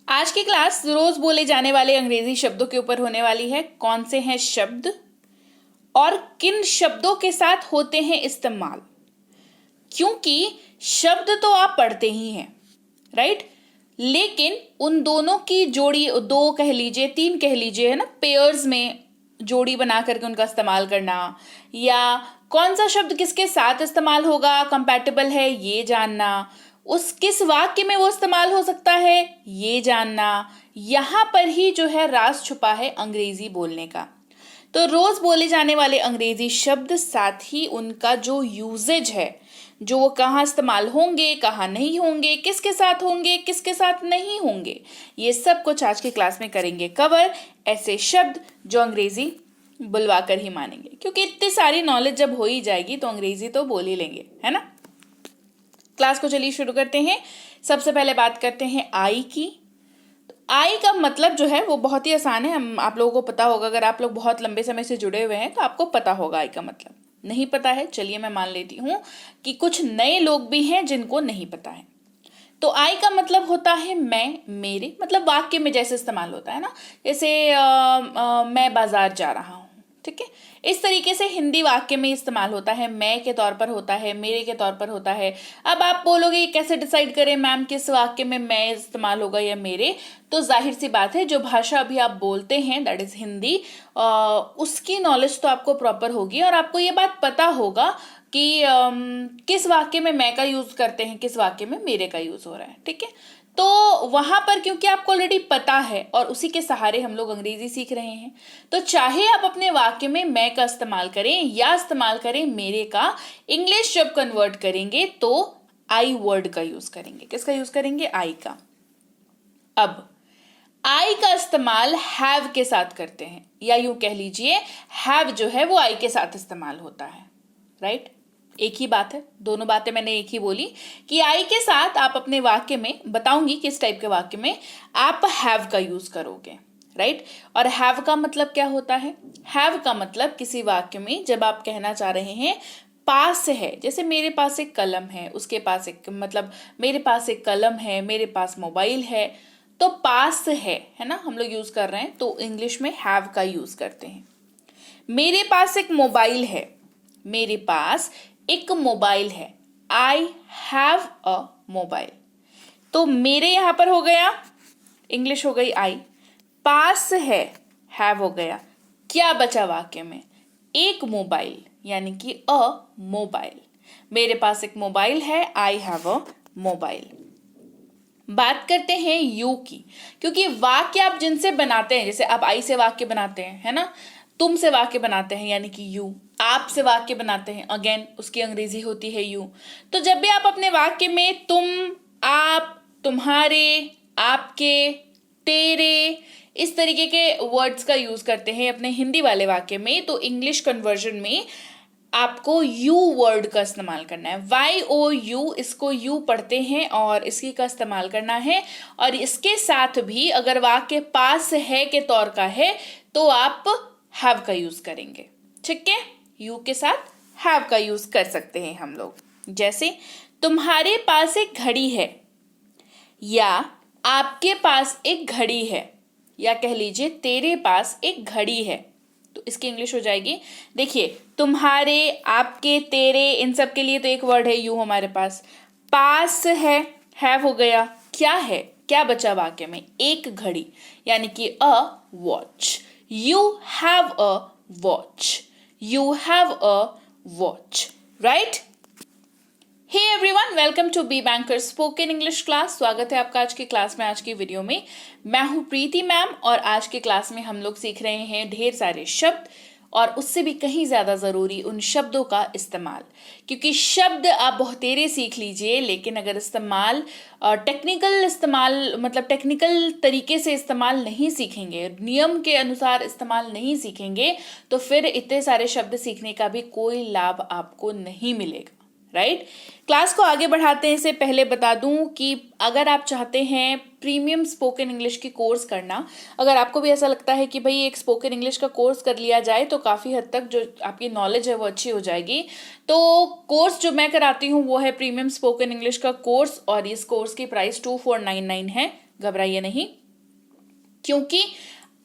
आज की क्लास रोज बोले जाने वाले अंग्रेजी शब्दों के ऊपर होने वाली है। कौन से हैं शब्द और किन शब्दों के साथ होते हैं इस्तेमाल, क्योंकि शब्द तो आप पढ़ते ही हैं, राइट। लेकिन उन दोनों की जोड़ी, दो कह लीजिए, तीन कह लीजिए, है ना, पेयर्स में जोड़ी बना करके उनका इस्तेमाल करना, या कौन सा शब्द किसके साथ इस्तेमाल होगा, कंपैटिबल है, ये जानना, उस किस वाक्य में वो इस्तेमाल हो सकता है, ये जानना, यहां पर ही जो है राज छुपा है अंग्रेजी बोलने का। तो रोज बोले जाने वाले अंग्रेजी शब्द, साथ ही उनका जो यूजेज है, जो वो कहाँ इस्तेमाल होंगे, कहाँ नहीं होंगे, किसके साथ होंगे, किसके साथ नहीं होंगे, ये सब कुछ आज की क्लास में करेंगे कवर। ऐसे शब्द जो अंग्रेजी बुलवा कर ही मानेंगे, क्योंकि इतनी सारी नॉलेज जब हो ही जाएगी तो अंग्रेजी तो बोल ही लेंगे, है ना। क्लास को चलिए शुरू करते हैं। सबसे पहले बात करते हैं आई की। आई का मतलब जो है वो बहुत ही आसान है, हम आप लोगों को पता होगा। अगर आप लोग बहुत लंबे समय से जुड़े हुए हैं तो आपको पता होगा आई का मतलब। नहीं पता है, चलिए मैं मान लेती हूँ कि कुछ नए लोग भी हैं जिनको नहीं पता है। तो आई का मतलब होता है मैं, मेरे, मतलब वाक्य में जैसे इस्तेमाल होता है ना, जैसे मैं बाजार जा रहा हूँ, ठीक है। इस तरीके से हिंदी वाक्य में इस्तेमाल होता है, मैं के तौर पर होता है, मेरे के तौर पर होता है। अब आप बोलोगे कैसे डिसाइड करें मैम किस वाक्य में मैं इस्तेमाल होगा या मेरे, तो जाहिर सी बात है जो भाषा अभी आप बोलते हैं दैट इज हिंदी, उसकी नॉलेज तो आपको प्रॉपर होगी और आपको ये बात पता होगा कि किस वाक्य में मैं का यूज करते हैं, किस वाक्य में मेरे का यूज हो रहा है, ठीक है। तो वहां पर क्योंकि आपको ऑलरेडी पता है और उसी के सहारे हम लोग अंग्रेजी सीख रहे हैं, तो चाहे आप अपने वाक्य में मैं का इस्तेमाल करें या इस्तेमाल करें मेरे का, इंग्लिश जब कन्वर्ट करेंगे तो आई वर्ड का यूज करेंगे। किसका यूज करेंगे? आई का। अब आई का इस्तेमाल हैव के साथ करते हैं, या यूं कह लीजिए हैव जो है वो आई के साथ इस्तेमाल होता है, राइट। एक ही बात है, दोनों बातें मैंने एक ही बोली कि आई के साथ आप अपने वाक्य में, बताऊंगी किस टाइप के वाक्य में आप हैव का यूज करोगे, राइट। और हैव का मतलब क्या होता है? हैव का मतलब किसी वाक्य में जब आप कहना चाह रहे हैं पास है, जैसे मेरे पास एक कलम है, उसके पास एक, मतलब मेरे पास एक कलम है, मेरे पास मोबाइल है, तो पास है ना, हम लोग यूज कर रहे हैं, तो इंग्लिश में हैव का यूज करते हैं। मेरे पास एक मोबाइल है, मेरे पास एक मोबाइल है, आई हैव अ मोबाइल। तो मेरे यहां पर हो गया, इंग्लिश हो गई आई, पास है, हैव हो गया, क्या बचा वाक्य में? एक मोबाइल, यानी कि अ मोबाइल। मेरे पास एक मोबाइल है, आई हैव अ मोबाइल। बात करते हैं यू की, क्योंकि वाक्य आप जिनसे बनाते हैं, जैसे आप आई से वाक्य बनाते हैं, है ना, तुम से वाक्य बनाते हैं यानी कि यू, आप से वाक्य बनाते हैं, अगेन उसकी अंग्रेजी होती है यू। तो जब भी आप अपने वाक्य में तुम, आप, तुम्हारे, आपके, तेरे, इस तरीके के वर्ड्स का यूज करते हैं अपने हिंदी वाले वाक्य में, तो इंग्लिश कन्वर्जन में आपको यू वर्ड का इस्तेमाल करना है। YOU, इसको यू पढ़ते हैं और इसी का इस्तेमाल करना है। और इसके साथ भी अगर वाक्य पास है के तौर का है तो आप हैव का यूज करेंगे, ठीक है। यू के साथ हैव का यूज कर सकते हैं हम लोग, जैसे तुम्हारे पास एक घड़ी है, या आपके पास एक घड़ी है, या कह लीजिए तेरे पास एक घड़ी है, तो इसकी इंग्लिश हो जाएगी, देखिए तुम्हारे, आपके, तेरे, इन सब के लिए तो एक वर्ड है यू हमारे पास, पास है, हैव हो गया, क्या है, क्या बचा वाक्य में? एक घड़ी, यानी कि a watch. You have a watch, you have a watch, right. Hey everyone, welcome to Be Banker spoken English class. स्वागत है आपका आज की क्लास में। आज की वीडियो में मैं हूं प्रीति मैम, और आज की क्लास में हम लोग सीख रहे हैं ढेर सारे शब्द, और उससे भी कहीं ज्यादा जरूरी उन शब्दों का इस्तेमाल, क्योंकि शब्द आप बहुतेरे सीख लीजिए, लेकिन अगर इस्तेमाल टेक्निकल इस्तेमाल, मतलब टेक्निकल तरीके से इस्तेमाल नहीं सीखेंगे, नियम के अनुसार इस्तेमाल नहीं सीखेंगे, तो फिर इतने सारे शब्द सीखने का भी कोई लाभ आपको नहीं मिलेगा, राइट। क्लास को आगे बढ़ाते हैं इससे पहले बता दूं कि अगर आप चाहते हैं प्रीमियम स्पोकन इंग्लिश की कोर्स करना, अगर आपको भी ऐसा लगता है कि भाई एक स्पोकन इंग्लिश का कोर्स कर लिया जाए तो काफ़ी हद तक जो आपकी नॉलेज है वो अच्छी हो जाएगी, तो कोर्स जो मैं कराती हूँ वो है प्रीमियम स्पोकन इंग्लिश का कोर्स, और इस कोर्स की प्राइस 2499 है घबराइए नहीं, क्योंकि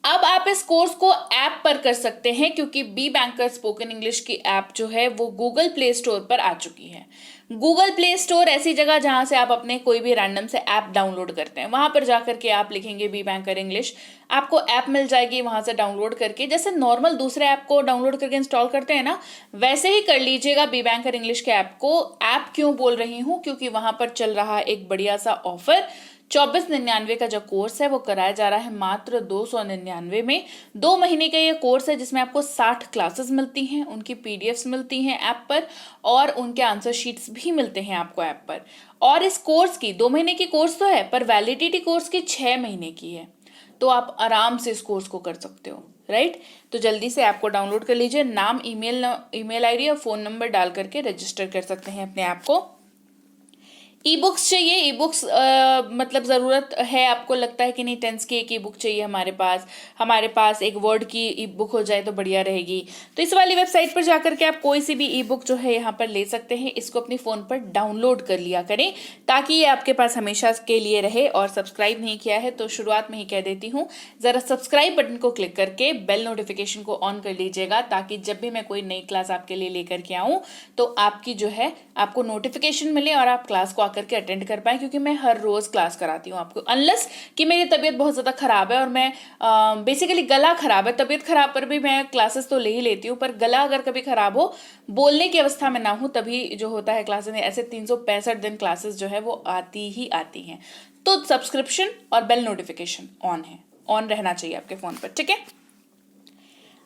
अब आप इस कोर्स को ऐप पर कर सकते हैं, क्योंकि बी बैंकर स्पोकन इंग्लिश की ऐप जो है वो गूगल प्ले स्टोर पर आ चुकी है। गूगल प्ले स्टोर ऐसी जगह जहां से आप अपने कोई भी रैंडम से ऐप डाउनलोड करते हैं, वहां पर जाकर के आप लिखेंगे बी बैंकर इंग्लिश, आपको ऐप मिल जाएगी। वहां से डाउनलोड करके, जैसे नॉर्मल दूसरे ऐप को डाउनलोड करके इंस्टॉल करते हैं ना, वैसे ही कर लीजिएगा बी बैंकर इंग्लिश के ऐप को। ऐप क्यों बोल रही हूँ, क्योंकि वहां पर चल रहा है एक बढ़िया सा ऑफर। 2499 का जो कोर्स है वो कराया जा रहा है मात्र 299 में। 2 महीने का ये कोर्स है जिसमें आपको 60 क्लासेस मिलती हैं, उनकी पीडीएफ्स मिलती हैं ऐप पर, और उनके आंसर शीट्स भी मिलते हैं आपको ऐप पर। और इस कोर्स की 2 महीने की कोर्स तो है, पर वैलिडिटी कोर्स की 6 महीने की है, तो आप आराम से इस कोर्स को कर सकते हो, राइट। तो जल्दी से ऐप को डाउनलोड कर लीजिए। नाम, ईमेल आईडी और फोन नंबर डाल करके रजिस्टर कर सकते हैं अपने ऐप को। ई बुक्स चाहिए, ई बुक्स मतलब ज़रूरत है, आपको लगता है कि नहीं 10 की एक ई बुक चाहिए हमारे पास एक वर्ड की ई बुक हो जाए तो बढ़िया रहेगी, तो इस वाली वेबसाइट पर जाकर के आप कोई सी भी ई बुक जो है यहाँ पर ले सकते हैं। इसको अपनी फ़ोन पर डाउनलोड कर लिया करें ताकि ये आपके पास हमेशा के लिए रहे। और सब्सक्राइब नहीं किया है तो शुरुआत में ही कह देती हूँ, ज़रा सब्सक्राइब बटन को क्लिक करके बेल नोटिफिकेशन को ऑन कर लीजिएगा, ताकि जब भी मैं कोई नई क्लास आपके लिए लेकर के आऊँ तो आपकी जो है आपको नोटिफिकेशन मिले और आप क्लास को करके अटेंड कर पाए, क्योंकि मैं हर रोज क्लास कराती हूँ आपको। अनलेस कि मेरी तबीयत बहुत ज़्यादा खराब है और मैं बेसिकली गला खराब है, तबीयत खराब पर भी मैं क्लासेस तो ले ही लेती हूँ, पर गला अगर कभी खराब हो, बोलने की अवस्था में ना हूँ, तभी जो होता है क्लासेस में, ऐसे 365 दिन क्लासेस जो है वो आती ही आती हैं। तो सब्सक्रिप्शन और बेल नोटिफिकेशन ऑन रहना चाहिए आपके फोन पर, ठीक है।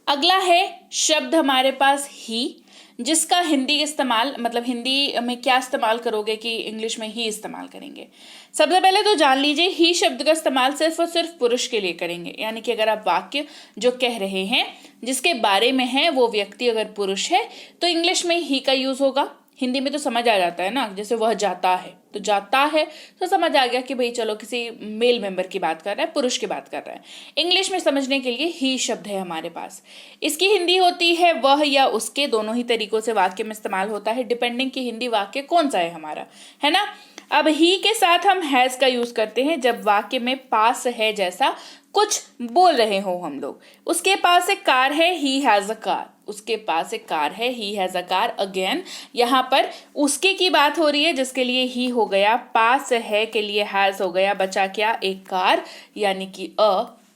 अगला है शब्द हमारे पास ही, जिसका हिंदी इस्तेमाल, मतलब हिंदी में क्या इस्तेमाल करोगे कि इंग्लिश में ही इस्तेमाल करेंगे। सबसे पहले तो जान लीजिए, ही शब्द का इस्तेमाल सिर्फ और सिर्फ पुरुष के लिए करेंगे, यानी कि अगर आप वाक्य जो कह रहे हैं जिसके बारे में है वो व्यक्ति अगर पुरुष है तो इंग्लिश में ही का यूज होगा। हिंदी में तो समझ आ जाता है ना, जैसे वह जाता है तो जाता है तो समझ आ गया कि भाई चलो किसी मेल मेंबर की बात कर रहा है, पुरुष की बात कर रहा है। इंग्लिश में समझने के लिए ही शब्द है हमारे पास। इसकी हिंदी होती है वह या उसके, दोनों ही तरीकों से वाक्य में इस्तेमाल होता है, डिपेंडिंग कि हिंदी वाक्य कौन सा है हमारा, है ना। अब ही के साथ हम हैज का यूज करते हैं जब वाक्य में पास है जैसा कुछ बोल रहे हो हम लोग। उसके पास एक कार है, ही हैज अ कार, उसके पास एक कार है, he has a car. Again यहाँ पर उसके की बात हो रही है जिसके लिए ही हो गया, पास है के लिए हैज हो गया, बचा क्या, एक कार यानी कि अ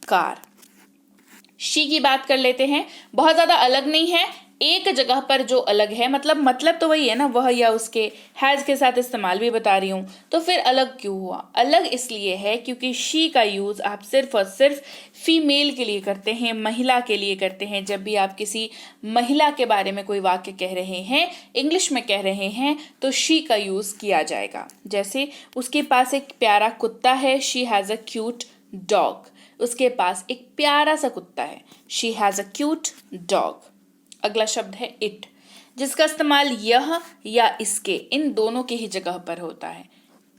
कार। शी की बात कर लेते हैं, बहुत ज्यादा अलग नहीं है, एक जगह पर जो अलग है, मतलब तो वही है ना, वह या उसके, हैज के साथ इस्तेमाल भी बता रही हूं, तो फिर अलग क्यों हुआ। अलग इसलिए है क्योंकि शी का यूज आप सिर्फ और सिर्फ फीमेल के लिए करते हैं, महिला के लिए करते हैं। जब भी आप किसी महिला के बारे में कोई वाक्य कह रहे हैं, इंग्लिश में कह रहे हैं, तो शी का यूज किया जाएगा। जैसे उसके पास एक प्यारा कुत्ता है, she has a cute dog, उसके पास एक प्यारा सा कुत्ता है, she has a cute dog. अगला शब्द है इट, जिसका इस्तेमाल यह या इसके, इन दोनों की ही जगह पर होता है।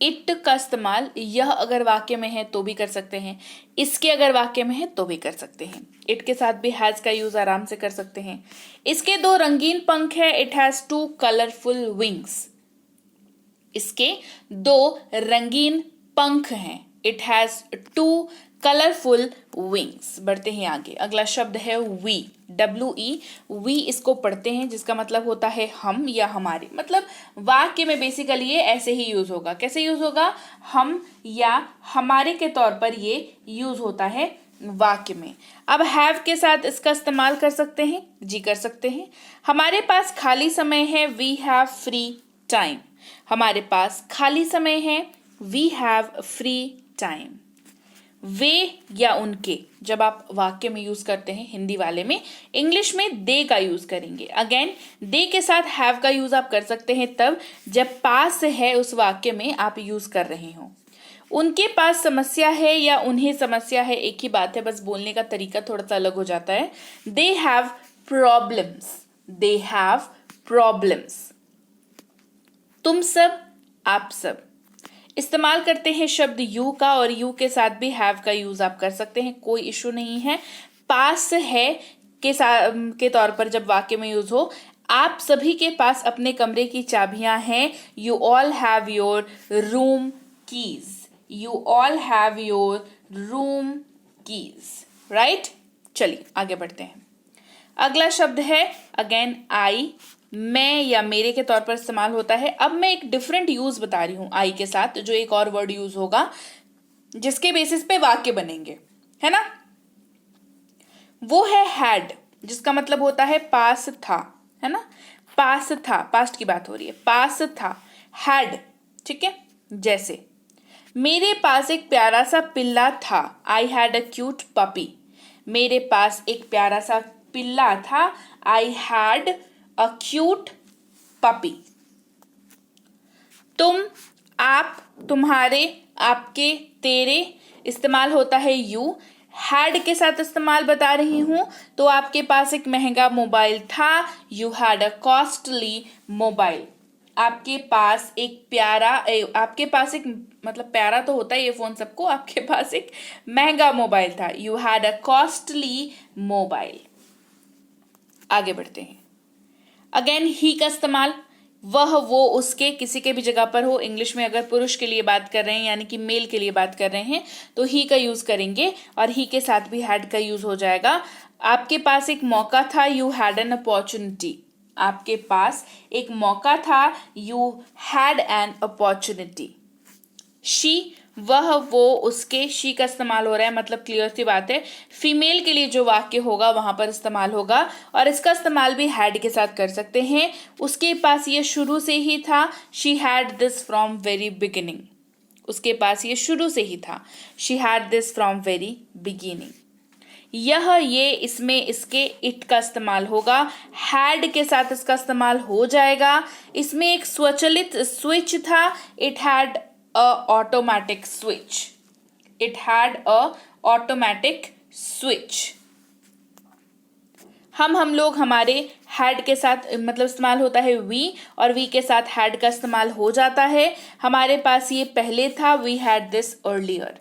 इट का इस्तेमाल यह अगर वाक्य में है तो भी कर सकते हैं, इसके अगर वाक्य में है तो भी कर सकते हैं। इट के साथ भी हैज का यूज आराम से कर सकते हैं। इसके 2 रंगीन पंख है, इट हैज 2 कलरफुल विंग्स। इसके 2 रंगीन पंख हैं, इट हैज 2 कलरफुल विंग्स। बढ़ते हैं आगे, अगला शब्द है वी, WE। वी इसको पढ़ते हैं जिसका मतलब होता है हम या हमारे, मतलब वाक्य में बेसिकली ये ऐसे ही यूज होगा। कैसे यूज होगा, हम या हमारे के तौर पर ये यूज होता है वाक्य में। अब हैव के साथ इसका इस्तेमाल कर सकते हैं, जी कर सकते हैं। हमारे पास खाली समय है, वी हैव फ्री टाइम, हमारे पास खाली समय है, वी हैव फ्री टाइम। वे या उनके जब आप वाक्य में यूज करते हैं हिंदी वाले में, इंग्लिश में दे का यूज करेंगे। अगेन दे के साथ हैव का यूज आप कर सकते हैं तब जब पास है उस वाक्य में आप यूज कर रहे हो। उनके पास समस्या है या उन्हें समस्या है, एक ही बात है, बस बोलने का तरीका थोड़ा सा अलग हो जाता है। They have problems, they have problems. तुम सब, आप सब। इस्तेमाल करते हैं शब्द यू का, और यू के साथ भी हैव का यूज आप कर सकते हैं, कोई इशू नहीं है। पास है के तौर पर जब वाक्य में यूज हो, आप सभी के पास अपने कमरे की चाबियां हैं, you all have your room keys, you all have your room keys, right. चलिए आगे बढ़ते हैं। अगला शब्द है अगेन आई, मैं या मेरे के तौर पर इस्तेमाल होता है। अब मैं एक डिफरेंट यूज बता रही हूं आई के साथ, जो एक और वर्ड यूज होगा जिसके बेसिस पे वाक्य बनेंगे, है ना। वो है हैड, जिसका मतलब होता है पास था, है ना। पास था, पास्ट की बात हो रही है, पास था, हैड, ठीक है। जैसे मेरे पास एक प्यारा सा पिल्ला था, I had a cute puppy. मेरे पास एक प्यारा सा पिल्ला था, I had a cute puppy. तुम, आप, तुम्हारे, आपके, तेरे, इस्तेमाल होता है यू। हैड के साथ इस्तेमाल बता रही हूं, तो आपके पास एक महंगा मोबाइल था, you had a costly mobile. आपके पास एक आपके पास एक, मतलब प्यारा तो होता है ये फोन सबको, आपके पास एक महंगा मोबाइल था, you had a costly mobile. आगे बढ़ते हैं। अगेन ही का इस्तेमाल, वह, वो, उसके, किसी के भी जगह पर हो। इंग्लिश में अगर पुरुष के लिए बात कर रहे हैं यानी कि मेल के लिए बात कर रहे हैं तो ही का यूज करेंगे, और ही के साथ भी हैड का यूज हो जाएगा। आपके पास एक मौका था, यू हैड एन अपॉर्चुनिटी। आपके पास एक मौका था, you had an opportunity. She, वह, वो, उसके, शी का इस्तेमाल हो रहा है, मतलब क्लियर सी बात है फीमेल के लिए जो वाक्य होगा वहां पर इस्तेमाल होगा, और इसका इस्तेमाल भी हैड के साथ कर सकते हैं। उसके पास ये शुरू से ही था, she had this from very beginning. उसके पास ये शुरू से ही था, she had this from very beginning. यह, ये, इसमें, इसके, इट का इस्तेमाल होगा, हैड के साथ इसका इस्तेमाल हो जाएगा। इसमें एक स्वचालित स्विच था, it had a automatic switch. It had a automatic switch. हम लोग, हमारे, हैड के साथ मतलब इस्तेमाल होता है वी, और वी के साथ हैड का इस्तेमाल हो जाता है। हमारे पास ये पहले था, वी हैड दिस अर्लियर।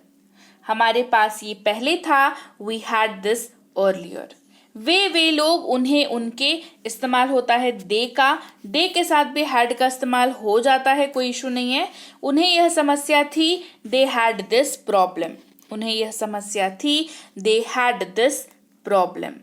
हमारे पास ये पहले था, वी हैड दिस अर्लियर। वे लोग, उन्हें, उनके, इस्तेमाल होता है दे का। दे के साथ भी हैड का इस्तेमाल हो जाता है, कोई इशू नहीं है। उन्हें यह समस्या थी, दे हैड दिस प्रॉब्लम। उन्हें यह समस्या थी, दे हैड दिस प्रॉब्लम।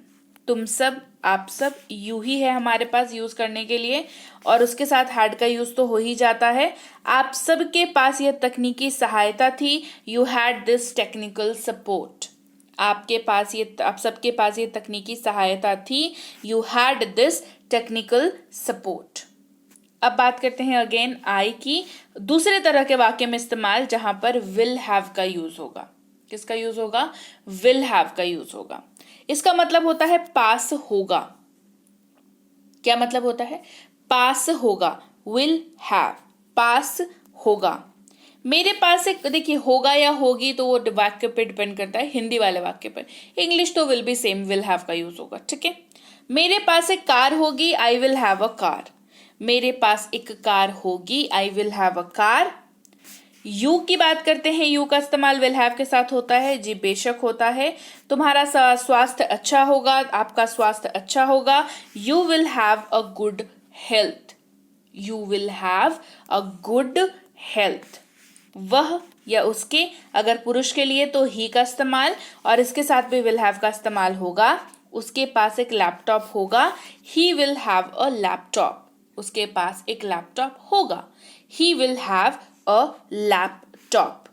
तुम सब, आप सब, यू ही है हमारे पास यूज करने के लिए, और उसके साथ हैड का यूज तो हो ही जाता है। आप सबके पास यह तकनीकी सहायता थी, you had this technical support. आपके पास ये, आप सबके पास ये तकनीकी सहायता थी, you had this technical support. अब बात करते हैं अगेन आई की दूसरे तरह के वाक्य में इस्तेमाल, जहां पर विल हैव का यूज होगा। किसका यूज होगा? विल हैव का यूज होगा। इसका मतलब होता है पास होगा। क्या मतलब होता है? पास होगा। विल हैव, पास होगा। मेरे पास एक, देखिए होगा या होगी तो वो वाक्य पे डिपेंड करता है, हिंदी वाले वाक्य पर। इंग्लिश तो will be same, will have का यूज होगा, ठीक है। मेरे पास एक कार होगी, I will have a car. मेरे पास एक कार होगी, I will have a car. You की बात करते हैं, यू का इस्तेमाल विल हैव के साथ होता है, जी बेशक होता है। तुम्हारा स्वास्थ्य अच्छा होगा, आपका स्वास्थ्य अच्छा होगा, you will have a good health. You will have a good health. वह या उसके, अगर पुरुष के लिए तो ही का इस्तेमाल, और इसके साथ भी विल हैव का इस्तेमाल होगा। उसके पास एक लैपटॉप होगा, he will have a laptop. उसके पास एक लैपटॉप होगा, he will have a laptop.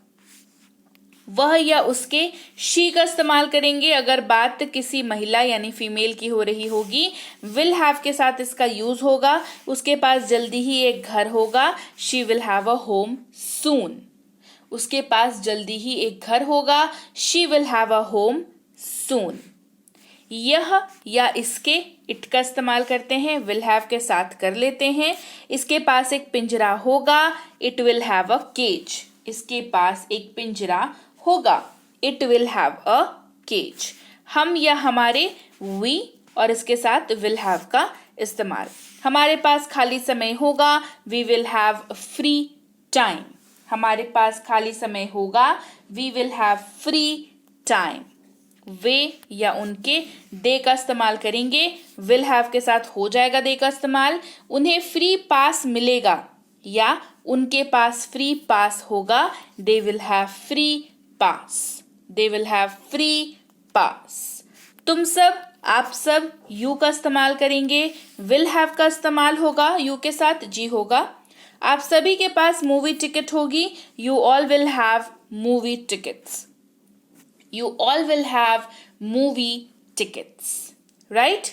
वह या उसके, शी का इस्तेमाल करेंगे अगर बात किसी महिला यानी फीमेल की हो रही होगी। विल हैव के साथ इसका यूज होगा। उसके पास जल्दी ही एक घर होगा, she will have a home soon. उसके पास जल्दी ही एक घर होगा, she will have a home soon. यह या इसके, इट का इस्तेमाल करते हैं, विल हैव के साथ कर लेते हैं। इसके पास एक पिंजरा होगा, it will have a cage. इसके पास एक पिंजरा होगा, it will have a cage. हम या हमारे, वी, और इसके साथ विल हैव का इस्तेमाल। हमारे पास खाली समय होगा, we will have free time. हमारे पास खाली समय होगा, we will have free time. वे या उनके, दे का इस्तेमाल करेंगे, विल हैव के साथ हो जाएगा दे का इस्तेमाल। उन्हें फ्री पास मिलेगा या उनके पास फ्री पास होगा, they will have free pass, they will have free pass. तुम सब, आप सब यू का इस्तेमाल करेंगे, विल हैव का इस्तेमाल होगा, यू के साथ जी होगा। आप सभी के पास मूवी टिकट होगी, you all will have movie tickets, you all will have movie tickets, right.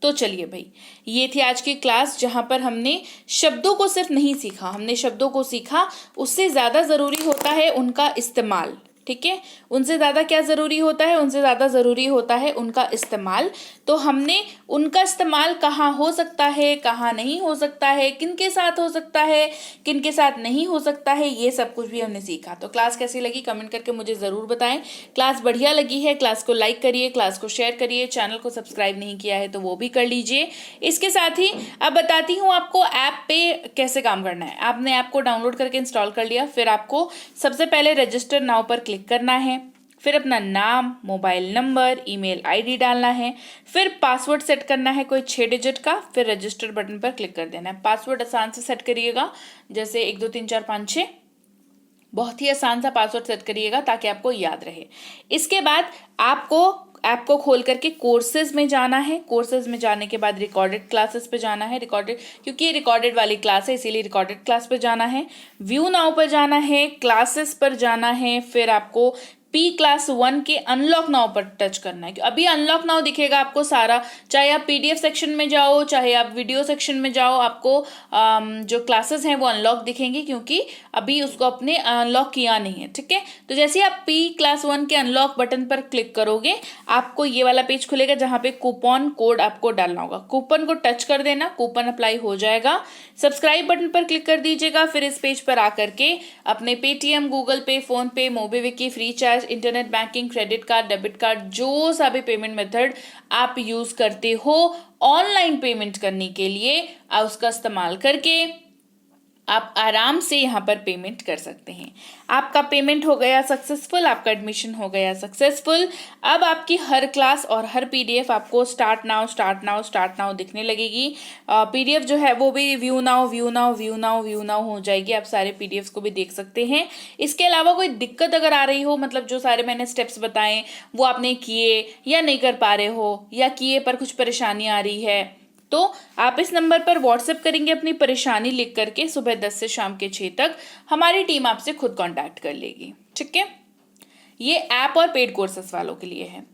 तो चलिए भाई, ये थी आज की क्लास जहां पर हमने शब्दों को सिर्फ नहीं सीखा, हमने शब्दों को सीखा, उससे ज्यादा जरूरी होता है उनका इस्तेमाल, ठीक है। उनसे ज्यादा क्या जरूरी होता है, उनसे ज्यादा जरूरी होता है उनका इस्तेमाल। तो हमने उनका इस्तेमाल कहाँ हो सकता है, कहाँ नहीं हो सकता है, किन के साथ हो सकता है, किन के साथ नहीं हो सकता है, ये सब कुछ भी हमने सीखा। तो क्लास कैसी लगी कमेंट करके मुझे जरूर बताएं। क्लास बढ़िया लगी है, क्लास को लाइक करिए, क्लास को शेयर करिए, चैनल को सब्सक्राइब नहीं किया है तो वो भी कर लीजिए। इसके साथ ही अब बताती हूँ आपको ऐप पे कैसे काम करना है। आपने ऐप को डाउनलोड करके इंस्टॉल कर लिया, फिर आपको सबसे पहले रजिस्टर नाउ पर क्लिक करना है, फिर अपना नाम, मोबाइल नंबर, ईमेल आईडी डालना है, फिर पासवर्ड सेट करना है कोई 6 डिजिट का, फिर रजिस्टर बटन पर क्लिक कर देना है। पासवर्ड आसान से सेट करिएगा, जैसे 1 2 3 4 5 6, बहुत ही आसान सा पासवर्ड सेट करिएगा ताकि आपको याद रहे। इसके बाद आपको ऐप को खोल करके कोर्सेज में जाना है, कोर्सेज में जाने के बाद रिकॉर्डेड क्लासेस पे जाना है, रिकॉर्डेड, क्योंकि ये रिकॉर्डेड वाली क्लास है इसीलिए रिकॉर्डेड क्लास पे जाना है, व्यू नाउ पर जाना है, क्लासेस पर जाना है, फिर आपको पी क्लास 1 के अनलॉक नाउ पर टच करना है। अभी अनलॉक नाउ दिखेगा आपको सारा, चाहे आप पीडीएफ सेक्शन में जाओ, चाहे आप वीडियो सेक्शन में जाओ, आपको जो क्लासेस हैं वो अनलॉक दिखेंगी, क्योंकि अभी उसको अपने अनलॉक किया नहीं है, ठीक है। तो जैसे आप पी क्लास 1 के अनलॉक बटन पर क्लिक करोगे, आपको ये वाला पेज खुलेगा जहां पे कूपन कोड आपको डालना होगा। कूपन को टच कर देना, कूपन अप्लाई हो जाएगा। सब्सक्राइब बटन पर क्लिक कर दीजिएगा। फिर इस पेज पर आकर के अपने Paytm, Google pay, PhonePe, MobiKwik, FreeCharge, internet banking, credit card, debit card, जो सा भी पेमेंट मेथड आप यूज करते हो ऑनलाइन पेमेंट करने के लिए, उसका इस्तेमाल करके आप आराम से यहाँ पर पेमेंट कर सकते हैं। आपका पेमेंट हो गया सक्सेसफुल, आपका एडमिशन हो गया सक्सेसफुल। अब आपकी हर क्लास और हर पीडीएफ आपको start now start now start now दिखने लगेगी। पीडीएफ जो है वो भी view now view now view now view now हो जाएगी, आप सारे पीडीएफ को भी देख सकते हैं। इसके अलावा कोई दिक्कत अगर आ रही हो, मतलब जो सारे मैंने स्टेप्स बताए वो आपने किए या नहीं कर पा रहे हो, या किए पर कुछ परेशानी आ रही है, तो आप इस नंबर पर व्हाट्सएप करेंगे अपनी परेशानी लिख करके, सुबह 10 से शाम के 6 तक हमारी टीम आपसे खुद कांटेक्ट कर लेगी, ठीक है। ये ऐप और पेड कोर्सेस वालों के लिए है।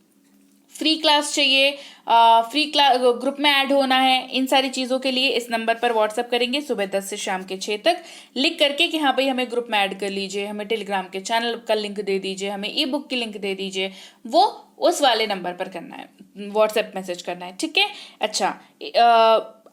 फ्री क्लास चाहिए, फ्री क्लास ग्रुप में ऐड होना है, इन सारी चीज़ों के लिए इस नंबर पर व्हाट्सअप करेंगे सुबह 10 से शाम के 6 तक, लिख करके कि हाँ भाई हमें ग्रुप में ऐड कर लीजिए, हमें टेलीग्राम के चैनल का लिंक दे दीजिए, हमें ई बुक की लिंक दे दीजिए, वो उस वाले नंबर पर करना है, व्हाट्सएप मैसेज करना है, ठीक है। अच्छा,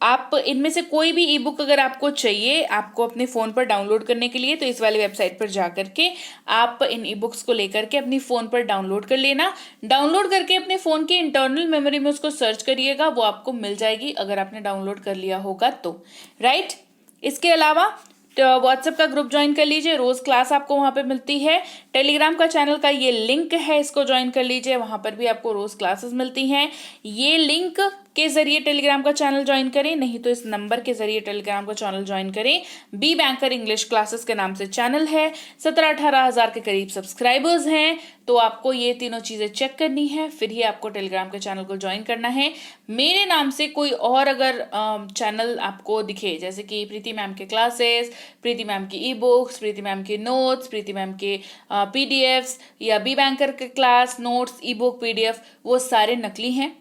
आप इनमें से कोई भी ई बुक अगर आपको चाहिए, आपको अपने फ़ोन पर डाउनलोड करने के लिए, तो इस वाली वेबसाइट पर जा करके आप इन ई बुक्स को लेकर के अपनी फ़ोन पर डाउनलोड कर लेना। डाउनलोड करके अपने फ़ोन की इंटरनल मेमोरी में उसको सर्च करिएगा, वो आपको मिल जाएगी अगर आपने डाउनलोड कर लिया होगा तो, राइट। इसके अलावा व्हाट्सएप का ग्रुप ज्वाइन कर लीजिए, रोज क्लास आपको वहां पे मिलती है। टेलीग्राम का चैनल का ये लिंक है, इसको ज्वाइन कर लीजिए, वहां पर भी आपको रोज क्लासेस मिलती हैं। ये लिंक के जरिए टेलीग्राम का चैनल ज्वाइन करें, नहीं तो इस नंबर के जरिए टेलीग्राम का चैनल ज्वाइन करें। बी बैंकर इंग्लिश क्लासेस के नाम से चैनल है, 17-18 हजार के करीब सब्सक्राइबर्स हैं। तो आपको ये तीनों चीजें चेक करनी है, फिर ही आपको टेलीग्राम के चैनल को ज्वाइन करना है। मेरे नाम से कोई और अगर चैनल आपको दिखे, जैसे कि प्रीति मैम के क्लासेस, प्रीति मैम की ई बुक्स, प्रीति मैम के नोट्स, प्रीति मैम के पीडीएफ्स, या बी बैंकर के क्लास नोट्स, ई बुक, पीडीएफ, वो सारे नकली हैं।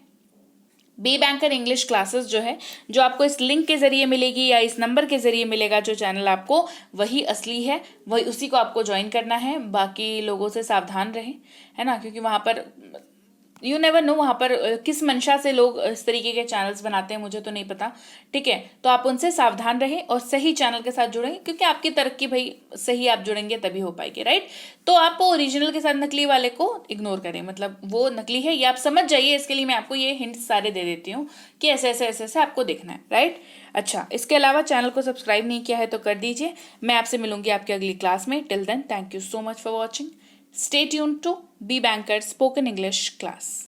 बी बैंकर इंग्लिश क्लासेस जो है, जो आपको इस लिंक के जरिए मिलेगी या इस नंबर के जरिए मिलेगा जो चैनल आपको, वही असली है, वही उसी को आपको ज्वाइन करना है। बाकी लोगों से सावधान रहें, है ना, क्योंकि वहां पर यू नेवर नो वहां पर किस मंशा से लोग इस तरीके के चैनल्स बनाते हैं, मुझे तो नहीं पता, ठीक है। तो आप उनसे सावधान रहें और सही चैनल के साथ जुड़ें, क्योंकि आपकी तरक्की भाई सही आप जुड़ेंगे तभी हो पाएगी, राइट। तो आप ओरिजिनल के साथ नकली वाले को इग्नोर करें, मतलब वो नकली है ये आप समझ जाइए। इसके लिए मैं आपको ये हिंट सारे दे देती हूँ कि ऐसे ऐसे ऐसे ऐसे आपको देखना है, राइट। अच्छा, इसके अलावा चैनल को सब्सक्राइब नहीं किया है तो कर दीजिए। मैं आपसे मिलूंगी आपकी अगली क्लास में। Till then, thank you so much for watching. Stay tuned to Be Banker spoken English class.